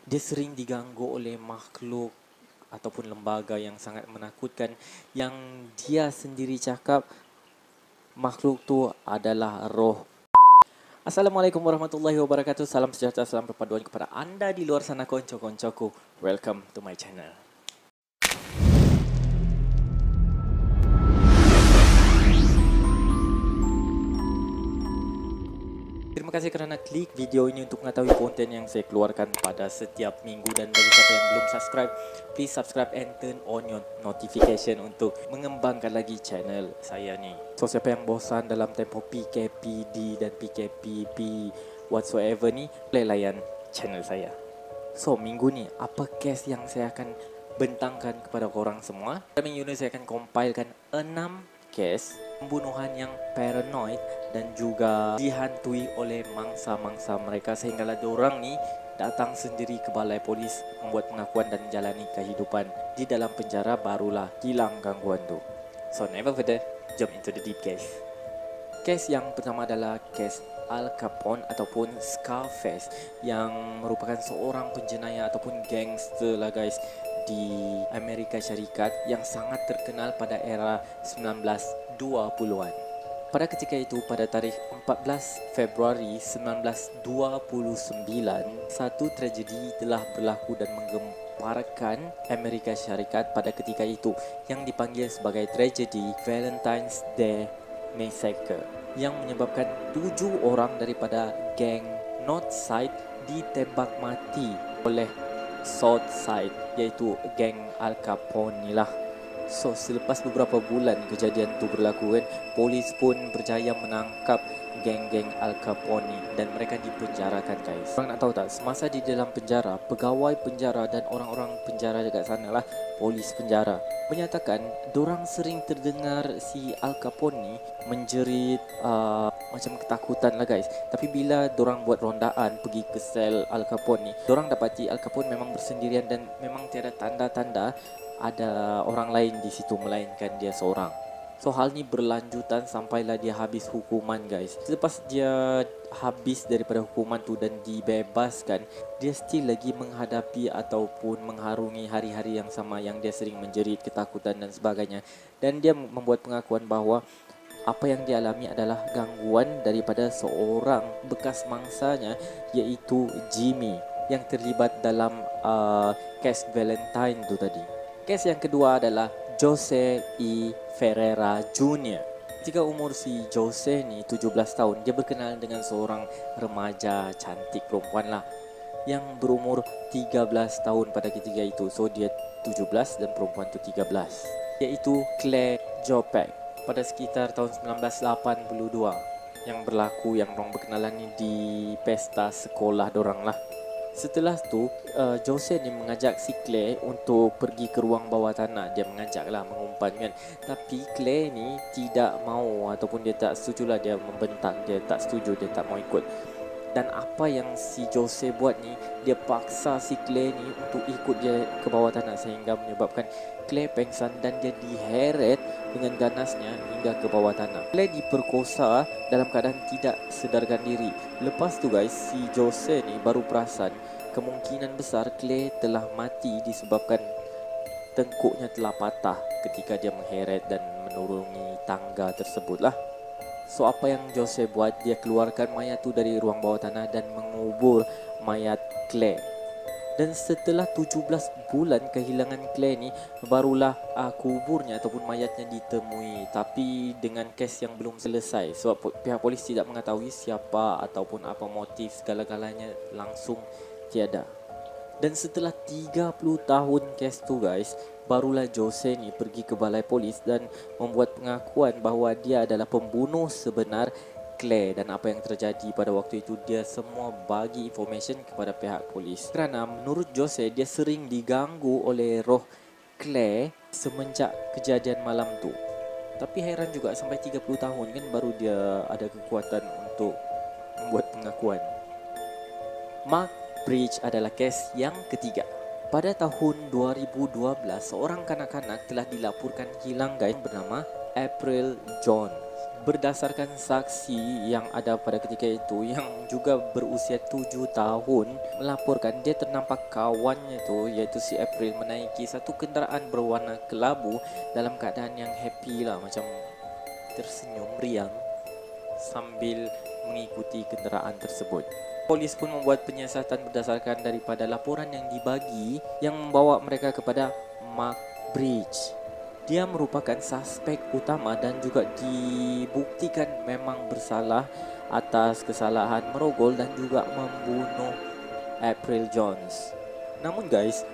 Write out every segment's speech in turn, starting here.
dia sering diganggu oleh makhluk ataupun lembaga yang sangat menakutkan, yang dia sendiri cakap makhluk tu adalah roh. Assalamualaikum warahmatullahi wabarakatuh. Salam sejahtera, salam perpaduan kepada anda di luar sana konco-koncoku. Welcome to my channel. Terima kasih kerana klik video ini untuk mengetahui konten yang saya keluarkan pada setiap minggu. Dan bagi siapa yang belum subscribe, please subscribe and turn on your notification untuk mengembangkan lagi channel saya ni. So siapa yang bosan dalam tempoh PKPD dan PKPP whatsoever ni, boleh layan channel saya. So minggu ni apa kes yang saya akan bentangkan kepada korang semua? Pada minggu ni saya akan compilekan 6 kes pembunuhan yang paranoid dan juga dihantui oleh mangsa-mangsa mereka, sehinggalah diorang ni datang sendiri ke balai polis membuat pengakuan dan menjalani kehidupan di dalam penjara, barulah hilang gangguan tu. So never further, jump into the deep case. Kes yang pertama adalah kes Al Capone ataupun Scarface, yang merupakan seorang penjenayah ataupun gangster lah guys di Amerika Syarikat yang sangat terkenal pada era 1920-an. Pada ketika itu, pada tarikh 14 Februari 1929, satu tragedi telah berlaku dan menggemparkan Amerika Syarikat pada ketika itu, yang dipanggil sebagai tragedi Valentine's Day Massacre, yang menyebabkan 7 orang daripada geng Northside ditembak mati oleh Southside, iaitu geng Al Capone ni lah. So selepas beberapa bulan kejadian tu berlaku kan, polis pun berjaya menangkap geng-geng Al Capone ni dan mereka dipenjarakan guys. Korang nak tahu tak, semasa di dalam penjara, pegawai penjara dan orang-orang penjara dekat sana lah, polis penjara, menyatakan dorang sering terdengar si Al Capone ni menjerit macam ketakutan lah guys. Tapi bila dorang buat rondaan pergi ke sel Al Capone ni, dorang dapati Al Capone memang bersendirian dan memang tiada tanda-tanda ada orang lain di situ melainkan dia seorang. So hal ni berlanjutan sampailah dia habis hukuman guys. Selepas dia habis daripada hukuman tu dan dibebaskan, dia still lagi menghadapi ataupun mengharungi hari-hari yang sama yang dia sering menjerit ketakutan dan sebagainya. Dan dia membuat pengakuan bahawa apa yang dia alami adalah gangguan daripada seorang bekas mangsanya, iaitu Jimmy, yang terlibat dalam kes Valentine tu tadi. Kes yang kedua adalah Jose E. Ferreira Jr. Ketika umur si Jose ni 17 tahun, dia berkenalan dengan seorang remaja cantik perempuan lah, yang berumur 13 tahun pada ketika itu. So dia 17 dan perempuan tu 13, iaitu Claire Jopek, pada sekitar tahun 1982, yang berlaku yang orang berkenalan ni di pesta sekolah dorang lah. Setelah tu, Jose ni mengajak si Claire untuk pergi ke ruang bawah tanah. Dia mengajak lah, mengumpan kan. Tapi Claire ni tidak mau ataupun dia tak setuju lah. Dia membentak, dia tak setuju, dia tak mau ikut. Dan apa yang si Jose buat ni, dia paksa si Claire ni untuk ikut dia ke bawah tanah, sehingga menyebabkan Claire pengsan dan dia diheret dengan ganasnya hingga ke bawah tanah. Claire diperkosa dalam keadaan tidak sedarkan diri. Lepas tu guys, si Jose ni baru perasan kemungkinan besar Claire telah mati disebabkan tengkuknya telah patah ketika dia mengheret dan menuruni tangga tersebut lah. So apa yang Jose buat, dia keluarkan mayat tu dari ruang bawah tanah dan mengubur mayat Claire. Dan setelah 17 bulan kehilangan Claire ni, barulah kuburnya ataupun mayatnya ditemui. Tapi dengan kes yang belum selesai, sebab pihak polis tidak mengetahui siapa ataupun apa motif segala-galanya, langsung tiada. Dan setelah 30 tahun kes tu guys, barulah Jose ni pergi ke balai polis dan membuat pengakuan bahawa dia adalah pembunuh sebenar Claire. Dan apa yang terjadi pada waktu itu, dia semua bagi information kepada pihak polis. Kerana menurut Jose, dia sering diganggu oleh roh Claire semenjak kejadian malam tu. Tapi heran juga, sampai 30 tahun kan baru dia ada kekuatan untuk membuat pengakuan. Mark Bridge adalah kes yang ketiga. Pada tahun 2012, seorang kanak-kanak telah dilaporkan hilang guys bernama April Jones. Berdasarkan saksi yang ada pada ketika itu yang juga berusia 7 tahun melaporkan dia ternampak kawannya itu yaitu si April menaiki satu kenderaan berwarna kelabu dalam keadaan yang happy lah, macam tersenyum riang sambil mengikuti kenderaan tersebut. Polis pun membuat penyiasatan berdasarkan daripada laporan yang dibagi yang membawa mereka kepada Mark Bridge. Dia merupakan suspek utama dan juga dibuktikan memang bersalah atas kesalahan merogol dan juga membunuh April Jones. Namun guys,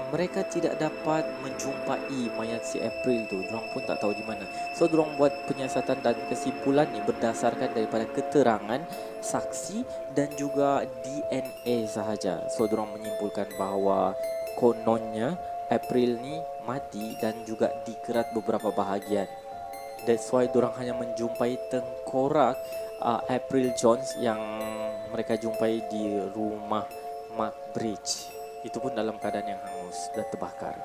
mereka tidak dapat menjumpai mayat si April tu. Diorang pun tak tahu di mana. So diorang buat penyiasatan dan kesimpulan ni berdasarkan daripada keterangan saksi dan juga DNA sahaja. So diorang menyimpulkan bahawa kononnya April ni mati dan juga dikerat beberapa bahagian. That's why diorang hanya menjumpai tengkorak April Jones yang mereka jumpai di rumah Mark Bridge. Itu pun dalam keadaan yang hangus dan terbakar.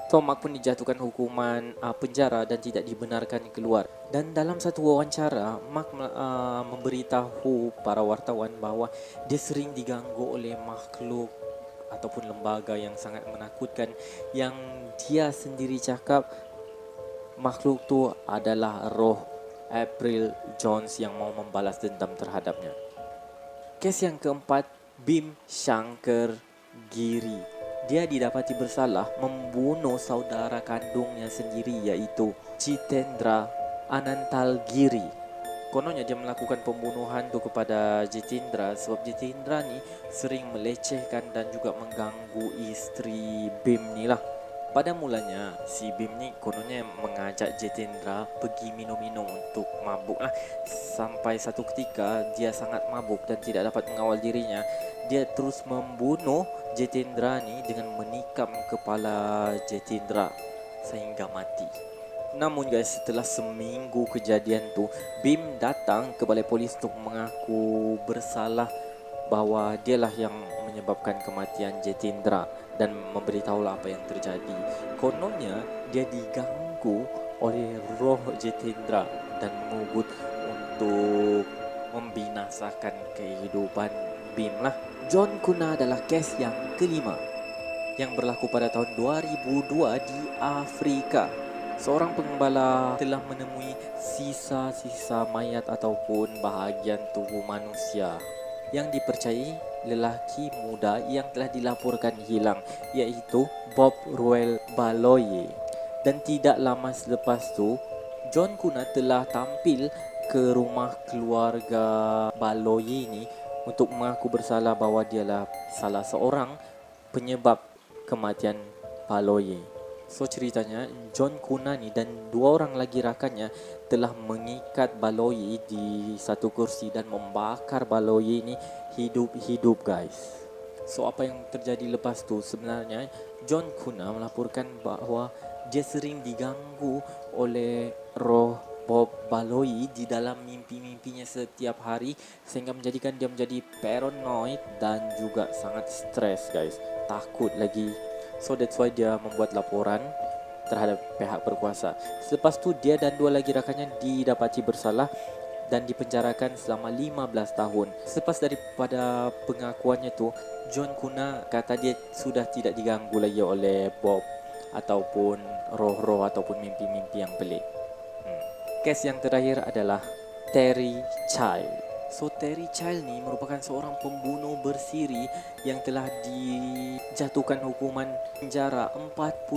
So Mark pun dijatuhkan hukuman penjara dan tidak dibenarkan keluar. Dan dalam satu wawancara, Mark memberitahu para wartawan bahawa dia sering diganggu oleh makhluk ataupun lembaga yang sangat menakutkan, yang dia sendiri cakap makhluk tu adalah roh April Jones yang mau membalas dendam terhadapnya. Kes yang keempat, Bhim Shankar Giri. Dia didapati bersalah membunuh saudara kandungnya sendiri iaitu Jitendra Anantal Giri. Kononnya dia melakukan pembunuhan tu kepada Jitendra sebab Jitendra ni sering melecehkan dan juga mengganggu isteri Bhim ni lah. Pada mulanya si Bhim ni kononnya mengajak Jitendra pergi minum-minum untuk mabuk lah. Sampai satu ketika dia sangat mabuk dan tidak dapat mengawal dirinya. Dia terus membunuh Jitendra ni dengan menikam kepala Jitendra sehingga mati. Namun guys, setelah seminggu kejadian tu, Bhim datang ke balai polis untuk mengaku bersalah bahawa dialah yang menyebabkan kematian Jitendra dan memberitahulah apa yang terjadi. Kononnya dia diganggu oleh roh Jitendra dan mengugut untuk membinasakan kehidupan Bhim lah. John Kuna adalah kes yang kelima yang berlaku pada tahun 2002 di Afrika. Seorang pengembala telah menemui sisa-sisa mayat ataupun bahagian tubuh manusia yang dipercayai lelaki muda yang telah dilaporkan hilang, iaitu Bob Ruel Baloye. Dan tidak lama selepas tu, John Kuna telah tampil ke rumah keluarga Baloye ini untuk mengaku bersalah bahawa dialah salah seorang penyebab kematian Baloye. So ceritanya, John Kuna ni dan dua orang lagi rakannya telah mengikat Baloye di satu kursi dan membakar Baloye ni hidup-hidup guys. So apa yang terjadi lepas tu, sebenarnya John Kuna melaporkan bahawa dia sering diganggu oleh roh Bob Baloye di dalam mimpi-mimpinya setiap hari, sehingga menjadikan dia menjadi paranoid dan juga sangat stres guys, takut lagi. So that's why dia membuat laporan terhadap pihak berkuasa. Selepas tu dia dan dua lagi rakannya didapati bersalah dan dipenjarakan selama 15 tahun. Selepas daripada pengakuannya tu, John Kuna kata dia sudah tidak diganggu lagi oleh Bob ataupun roh-roh ataupun mimpi-mimpi yang pelik. Kes yang terakhir adalah Terry Child. So Terry Child ni merupakan seorang pembunuh bersiri yang telah dijatuhkan hukuman penjara 41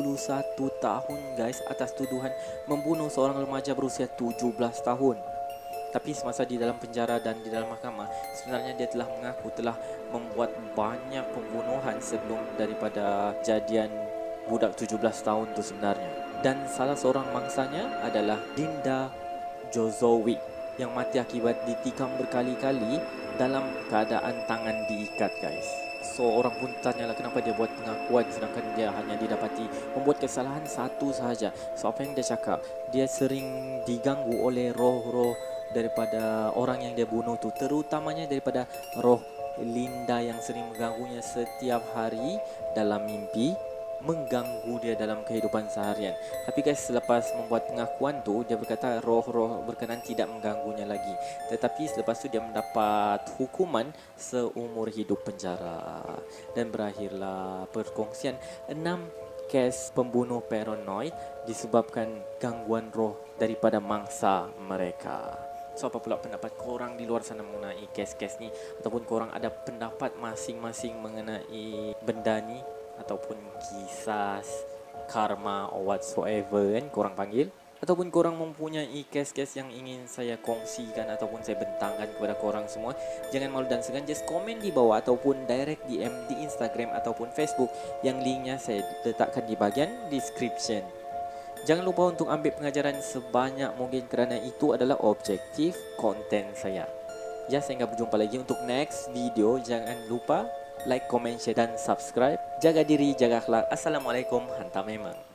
tahun guys atas tuduhan membunuh seorang remaja berusia 17 tahun. Tapi semasa di dalam penjara dan di dalam mahkamah, sebenarnya dia telah mengaku telah membuat banyak pembunuhan sebelum daripada kejadian budak 17 tahun tu sebenarnya. Dan salah seorang mangsanya adalah Linda Jozovic yang mati akibat ditikam berkali-kali dalam keadaan tangan diikat guys. So orang pun tanyalah kenapa dia buat pengakuan sedangkan dia hanya didapati membuat kesalahan satu sahaja. So apa yang dia cakap, dia sering diganggu oleh roh-roh daripada orang yang dia bunuh tu, terutamanya daripada roh Linda yang sering mengganggunya setiap hari dalam mimpi, mengganggu dia dalam kehidupan seharian. Tapi guys, selepas membuat pengakuan tu, dia berkata roh-roh berkenan tidak mengganggunya lagi. Tetapi selepas tu dia mendapat hukuman seumur hidup penjara. Dan berakhirlah perkongsian 6 kes pembunuh paranoid disebabkan gangguan roh daripada mangsa mereka. So, apa pula pendapat korang di luar sana mengenai kes-kes ni? Ataupun korang ada pendapat masing-masing mengenai benda ni? Ataupun kisah, karma or whatsoever kan korang panggil? Ataupun korang mempunyai kes-kes yang ingin saya kongsikan ataupun saya bentangkan kepada korang semua, jangan malu dan segan, just komen di bawah ataupun direct DM di Instagram ataupun Facebook yang linknya saya letakkan di bahagian description. Jangan lupa untuk ambil pengajaran sebanyak mungkin kerana itu adalah objektif konten saya. Ya, sehingga berjumpa lagi untuk next video. Jangan lupa like, comment, share dan subscribe. Jaga diri, jaga akhlak. Assalamualaikum, hantar memang.